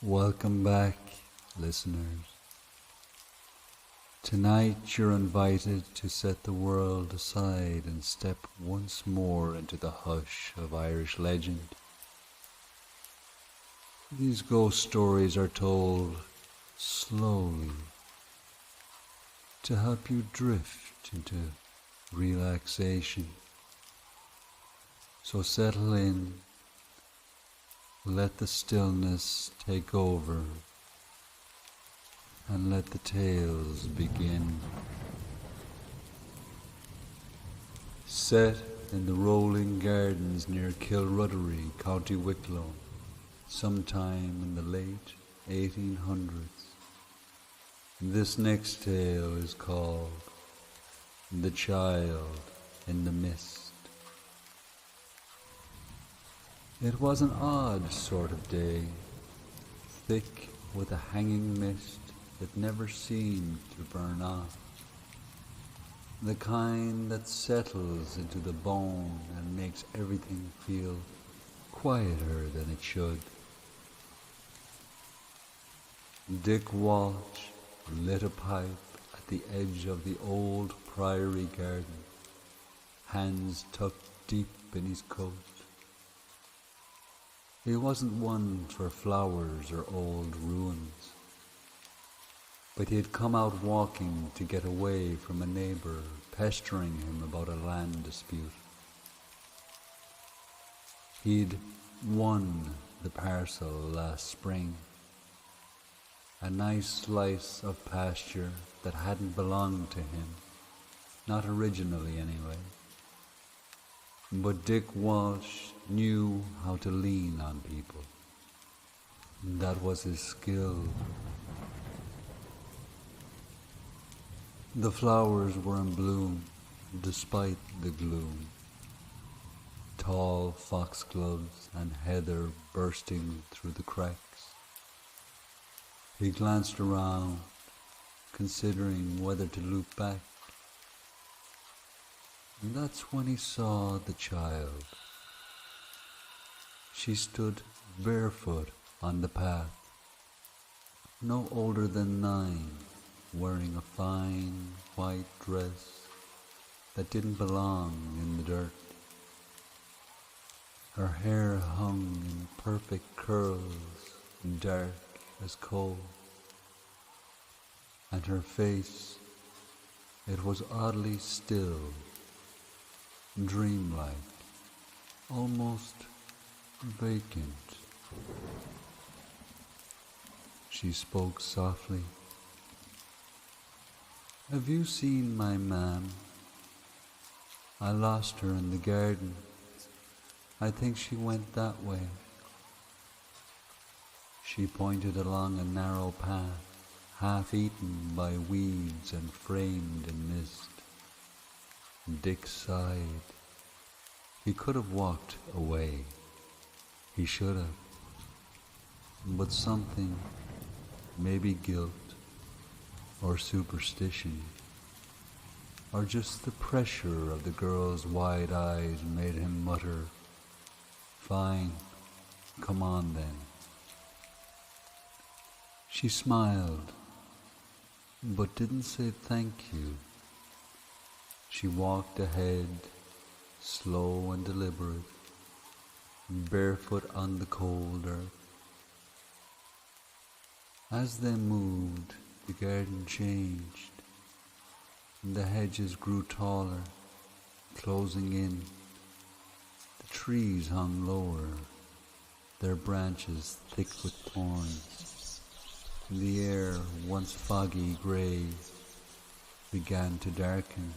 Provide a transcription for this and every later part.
Welcome back, listeners. Tonight you're invited to set the world aside and step once more into the hush of Irish legend. These ghost stories are told slowly to help you drift into relaxation. So settle in, let the stillness take over, and let the tales begin. Set in the rolling gardens near Kilruddery, County Wicklow, sometime in the late 1800s. This next tale is called The Child in the Mist. It was an odd sort of day, thick with a hanging mist that never seemed to burn off, the kind that settles into the bone and makes everything feel quieter than it should. Dick Walsh lit a pipe at the edge of the old priory garden, hands tucked deep in his coat. He wasn't one for flowers or old ruins, but he had come out walking to get away from a neighbour pestering him about a land dispute. He'd won the parcel last spring, a nice slice of pasture that hadn't belonged to him, not originally anyway. But Dick Walsh knew how to lean on people. That was his skill. The flowers were in bloom, despite the gloom. Tall foxgloves and heather bursting through the cracks. He glanced around, considering whether to loop back. And that's when he saw the child. She stood barefoot on the path, no older than 9, wearing a fine white dress that didn't belong in the dirt. Her hair hung in perfect curls, dark as coal, and her face, it was oddly still, dreamlike, almost vacant. She spoke softly. "Have you seen my mam? I lost her in the garden. I think she went that way." She pointed along a narrow path, half eaten by weeds and framed in mist. Dick sighed. He could have walked away. He should have. But something, maybe guilt, or superstition, or just the pressure of the girl's wide eyes made him mutter, "Fine, come on then." She smiled, but didn't say thank you. She walked ahead, slow and deliberate, barefoot on the cold earth. As they moved, the garden changed. The hedges grew taller, closing in. The trees hung lower, their branches thick with thorns. The air, once foggy grey, began to darken,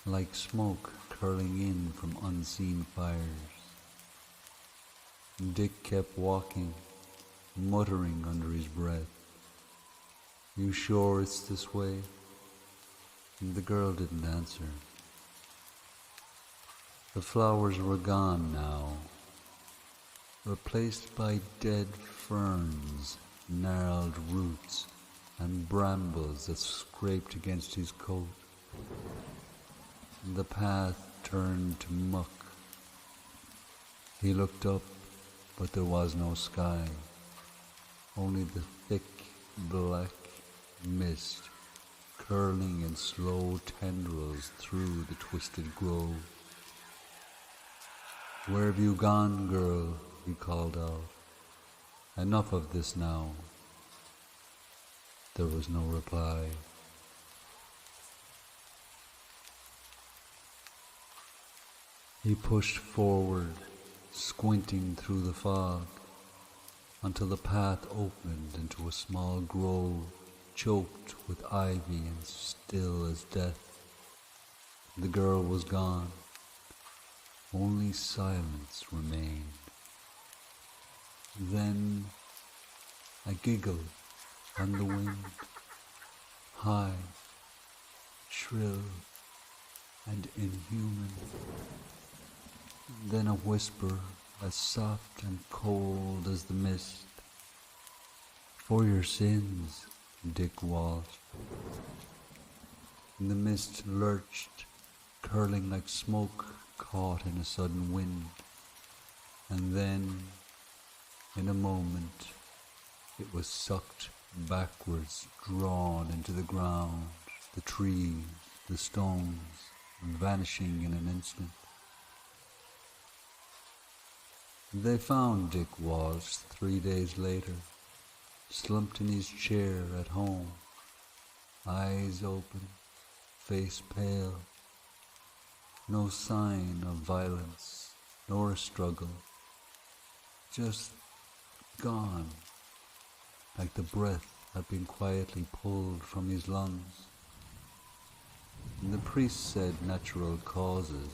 like smoke curling in from unseen fires. Dick kept walking, muttering under his breath, "You sure it's this way?" And the girl didn't answer. The flowers were gone now, replaced by dead ferns, gnarled roots, and brambles that scraped against his coat. The path turned to muck. He looked up, but there was no sky. only the thick black mist curling in slow tendrils through the twisted grove. "Where have you gone, girl?" he called out. "Enough of this now." There was no reply. He pushed forward, squinting through the fog, until the path opened into a small grove choked with ivy and still as death. The girl was gone. Only silence remained. Then a giggle on the wind, high, shrill, and inhuman. Then a whisper as soft and cold as the mist. "For your sins," Dick waltzed. The mist lurched, curling like smoke caught in a sudden wind, and then, in a moment, it was sucked backwards, drawn into the ground, the trees, the stones, vanishing in an instant. They found Dick Walsh 3 days later, slumped in his chair at home, eyes open, face pale, no sign of violence nor a struggle, just gone, like the breath had been quietly pulled from his lungs. And the priest said natural causes,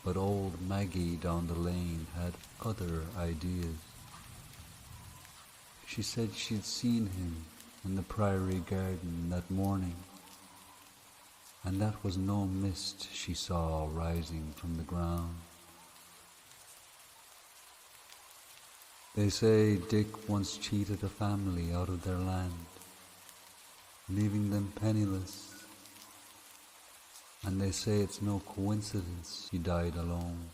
but old Maggie down the lane had other ideas. She said she'd seen him in the priory garden that morning, and that was no mist she saw rising from the ground. They say Dick once cheated a family out of their land, leaving them penniless, and they say it's no coincidence he died alone,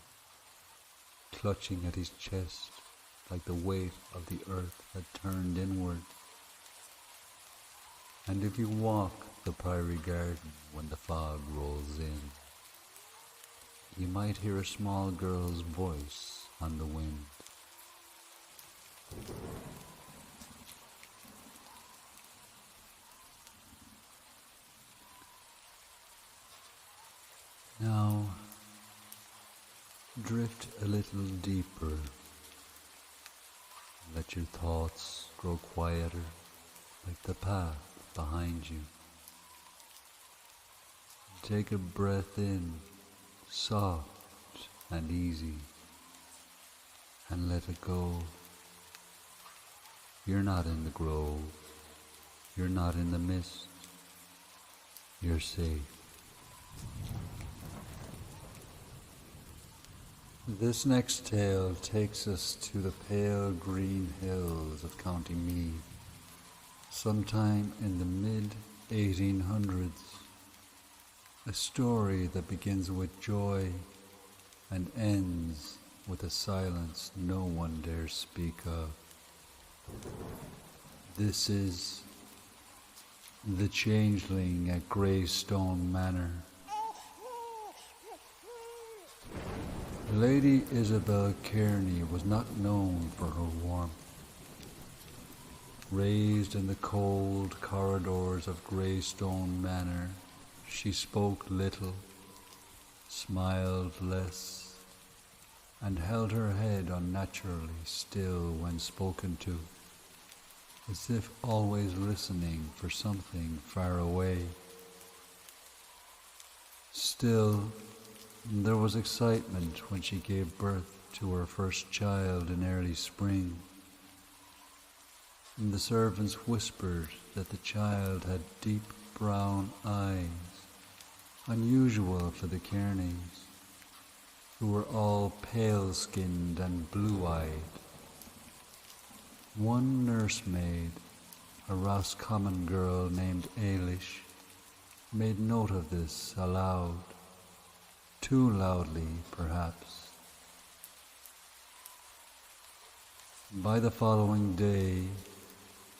clutching at his chest like the weight of the earth had turned inward. And if you walk the priory garden when the fog rolls in, you might hear a small girl's voice on the wind. Now, drift a little deeper. Let your thoughts grow quieter, like the path behind you. Take a breath in, soft and easy, and let it go. You're not in the grove. You're not in the mist. You're safe. This next tale takes us to the pale green hills of County Meath, sometime in the mid-1800s. A story that begins with joy and ends with a silence no one dares speak of. This is The Changeling at Greystone Manor. Lady Isabel Kearney was not known for her warmth. Raised in the cold corridors of Greystone Manor, she spoke little, smiled less, and held her head unnaturally still when spoken to, as if always listening for something far away. Still, there was excitement when she gave birth to her first child in early spring. And the servants whispered that the child had deep brown eyes, unusual for the Kearneys, who were all pale-skinned and blue-eyed. One nursemaid, a Roscommon girl named Ailish, made note of this aloud. Too loudly, perhaps. By the following day,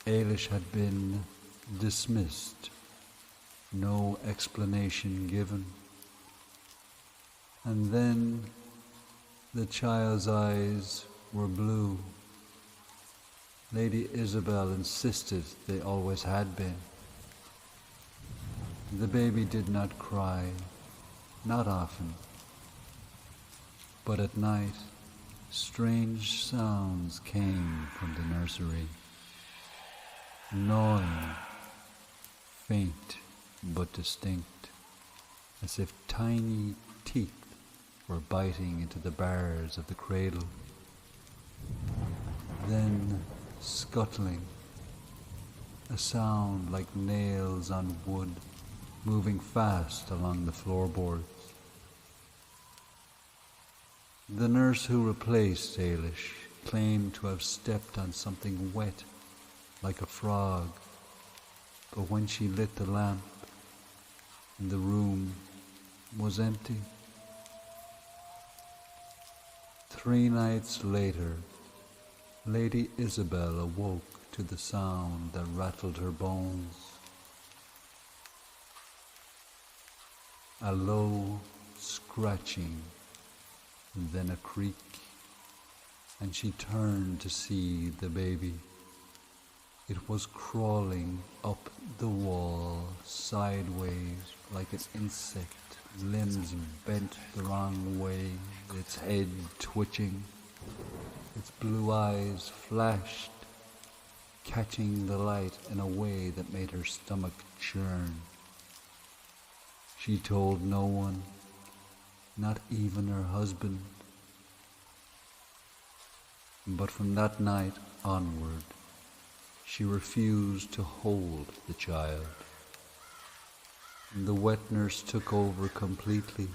Ailish had been dismissed, no explanation given. And then the child's eyes were blue. Lady Isabel insisted they always had been. The baby did not cry, not often, but at night strange sounds came from the nursery. Gnawing, faint but distinct, as if tiny teeth were biting into the bars of the cradle. Then scuttling, a sound like nails on wood moving fast along the floorboards. The nurse who replaced Ailish claimed to have stepped on something wet, like a frog, but when she lit the lamp, the room was empty. 3 nights later, Lady Isabel awoke to the sound that rattled her bones. A low scratching, then a creak, and she turned to see the baby. It was crawling up the wall, sideways, like an insect, limbs bent the wrong way, its head twitching. Its blue eyes flashed, catching the light in a way that made her stomach churn. She told no one, not even her husband. But from that night onward, she refused to hold the child. The wet nurse took over completely.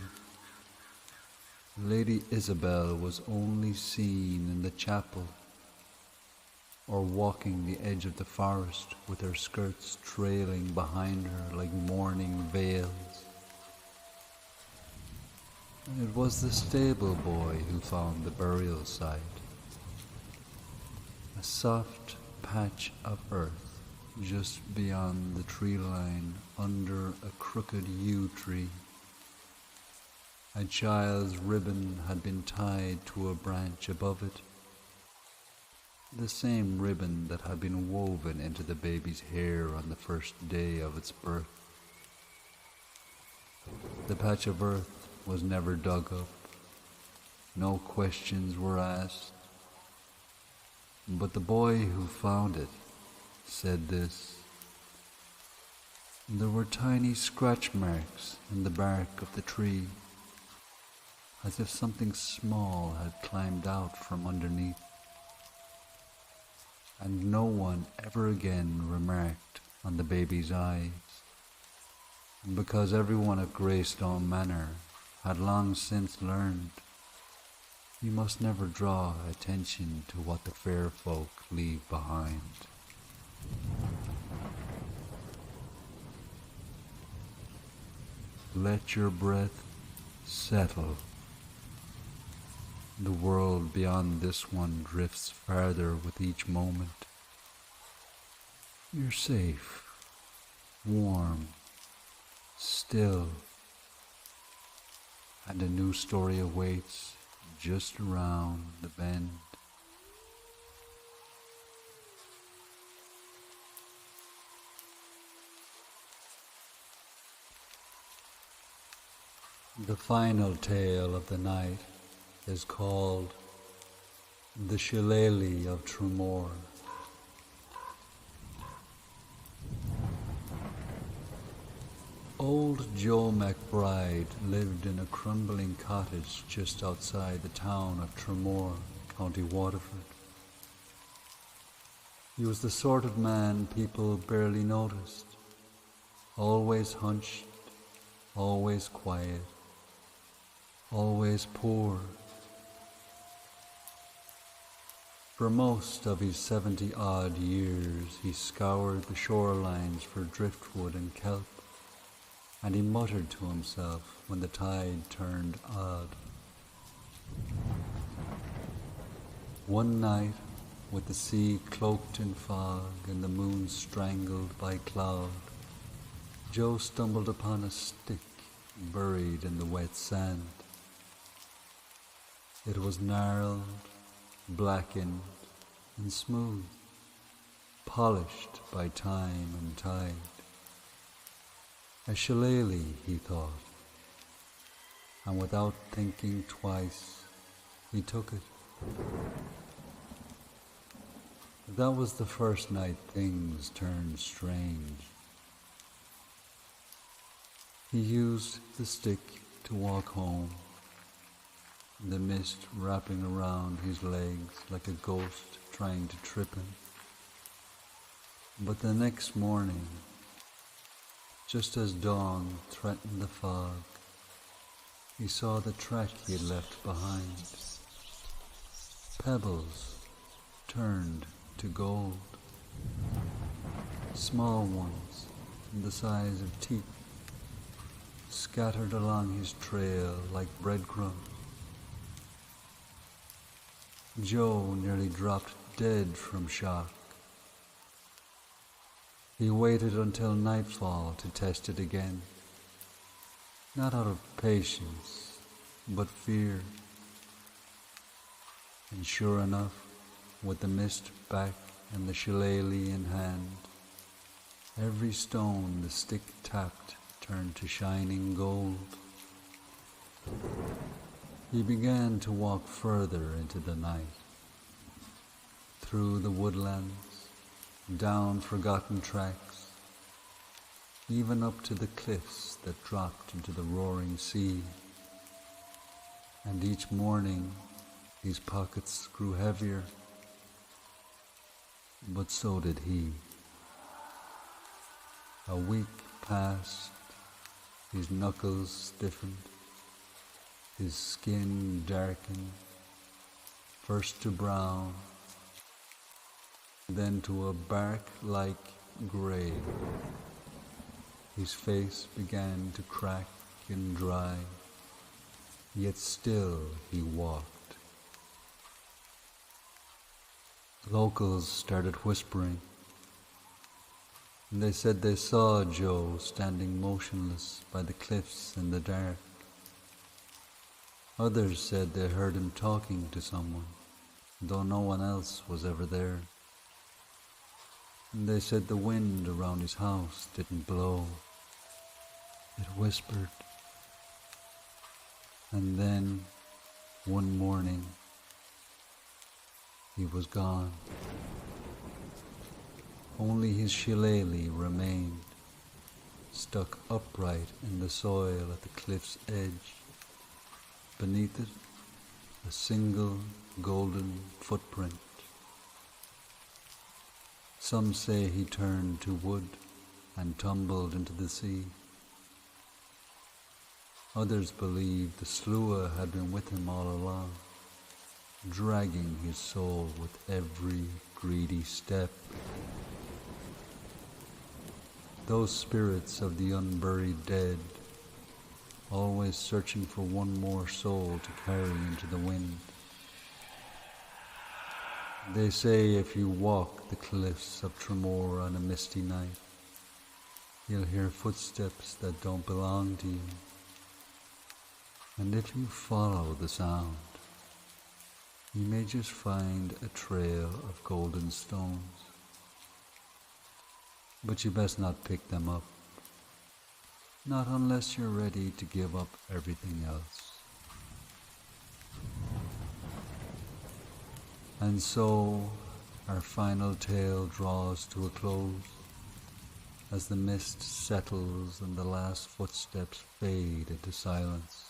Lady Isabel was only seen in the chapel or walking the edge of the forest with her skirts trailing behind her like mourning veils. And it was the stable boy who found the burial site. A soft patch of earth just beyond the tree line under a crooked yew tree. A child's ribbon had been tied to a branch above it, the same ribbon that had been woven into the baby's hair on the first day of its birth. The patch of earth was never dug up. No questions were asked. But the boy who found it said this: there were tiny scratch marks in the bark of the tree, as if something small had climbed out from underneath. And no one ever again remarked on the baby's eyes, because everyone at Greystone Manor had long since learned you must never draw attention to what the fair folk leave behind. Let your breath settle. The world beyond this one drifts farther with each moment. You're safe, warm, still, and a new story awaits just around the bend. The final tale of the night is called the Shillelagh of Tramore. Old Joe MacBride lived in a crumbling cottage just outside the town of Tramore, County Waterford. He was the sort of man people barely noticed, always hunched, always quiet, always poor. For most of his 70-odd years, he scoured the shorelines for driftwood and kelp, and he muttered to himself when the tide turned odd. One night, With the sea cloaked in fog and the moon strangled by cloud, Joe stumbled upon a stick buried in the wet sand. It was gnarled, blackened, and smooth, polished by time and tide. A shillelagh, he thought, and without thinking twice, he took it. That was the first night things turned strange. He used the stick to walk home, the mist wrapping around his legs like a ghost trying to trip him. But the next morning, just as dawn threatened the fog, he saw the track he had left behind. Pebbles turned to gold, small ones the size of teeth, scattered along his trail like breadcrumbs. Joe nearly dropped dead from shock. He waited until nightfall to test it again, not out of patience, but fear. And sure enough, with the mist back and the shillelagh in hand, every stone the stick tapped turned to shining gold. He began to walk further into the night, through the woodlands, down forgotten tracks, even up to the cliffs that dropped into the roaring sea. And each morning his pockets grew heavier, but so did he. A week passed, his knuckles stiffened, his skin darkened, first to brown, then to a bark-like grey. His face began to crack and dry, yet still he walked. Locals started whispering. They said they saw Joe standing motionless by the cliffs in the dark. Others said they heard him talking to someone, though no one else was ever there. They said the wind around his house didn't blow. It whispered. And then, one morning, he was gone. Only his shillelagh remained, stuck upright in the soil at the cliff's edge. Beneath it, a single golden footprint. Some say he turned to wood and tumbled into the sea. Others believe the Shillelagh had been with him all along, dragging his soul with every greedy step. Those spirits of the unburied dead, always searching for one more soul to carry into the wind. They say if you walk the cliffs of Tramore on a misty night, you'll hear footsteps that don't belong to you. And if you follow the sound, you may just find a trail of golden stones. But you best not pick them up, not unless you're ready to give up everything else. And so our final tale draws to a close as the mist settles and the last footsteps fade into silence.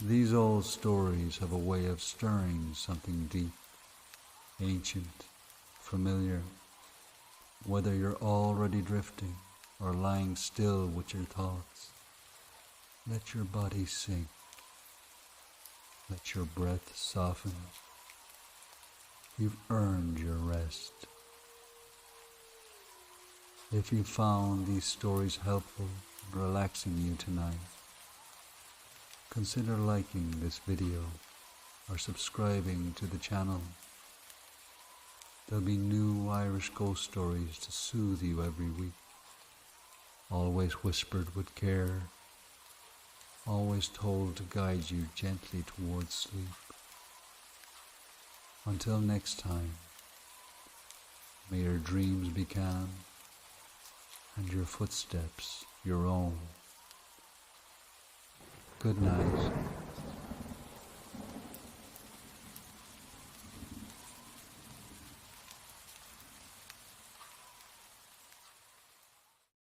These old stories have a way of stirring something deep, ancient, familiar, whether you're already drifting or lying still with your thoughts. Let your body sink. Let your breath soften. You've earned your rest. If you found these stories helpful and relaxing you tonight, consider liking this video or subscribing to the channel There'll be new Irish ghost stories to soothe you every week, always whispered with care, always told to guide you gently towards sleep. Until next time, may your dreams be calm and your footsteps your own. Good night.